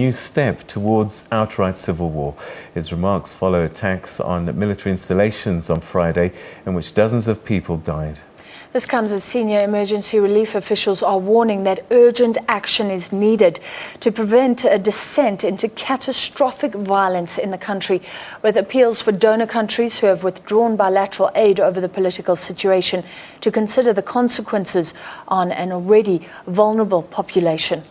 new step towards outright civil war. His remarks follow attacks on military installations on Friday, in which dozens of people died. This comes as senior emergency relief officials are warning that urgent action is needed to prevent a descent into catastrophic violence in the country, with appeals for donor countries who have withdrawn bilateral aid over the political situation to consider the consequences on an already vulnerable population.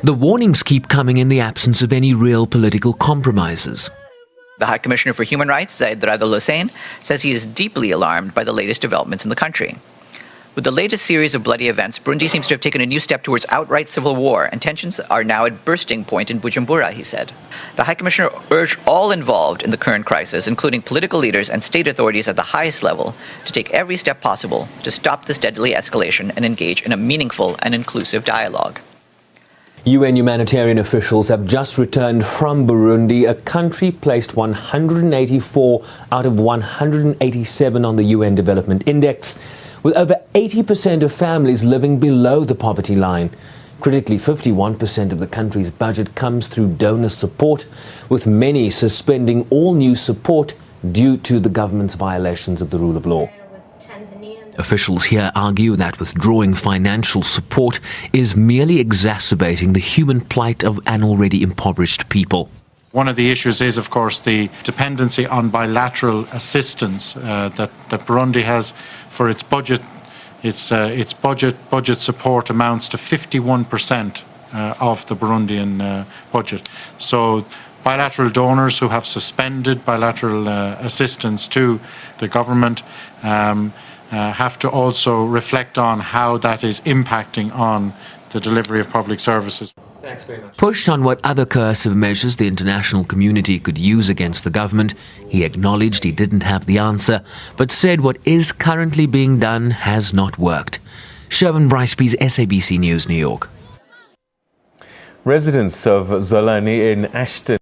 The warnings keep coming in the absence of any real political compromises. The High Commissioner for Human Rights, Zeid Ra'ad Al Hussein, says he is deeply alarmed by the latest developments in the country. With the latest series of bloody events, Burundi seems to have taken a new step towards outright civil war, and tensions are now at bursting point in Bujumbura, he said. The High Commissioner urged all involved in the current crisis, including political leaders and state authorities at the highest level, to take every step possible to stop this deadly escalation and engage in a meaningful and inclusive dialogue. UN humanitarian officials have just returned from Burundi, a country placed 184 out of 187 on the UN Development Index, with over 80% of families living below the poverty line. Critically, 51% of the country's budget comes through donor support, with many suspending all new support due to the government's violations of the rule of law. Officials here argue that withdrawing financial support is merely exacerbating the human plight of an already impoverished people. One of the issues is, of course, the dependency on bilateral assistance that Burundi has for its budget. Its budget support amounts to 51% of the Burundian budget. So bilateral donors who have suspended bilateral assistance to the government have to also reflect on how that is impacting on the delivery of public services. Thanks very much. Pushed on what other coercive measures the international community could use against the government, he acknowledged he didn't have the answer, but said what is currently being done has not worked. Sherwin Briceby's SABC News, New York. Residents of Zolani in Ashton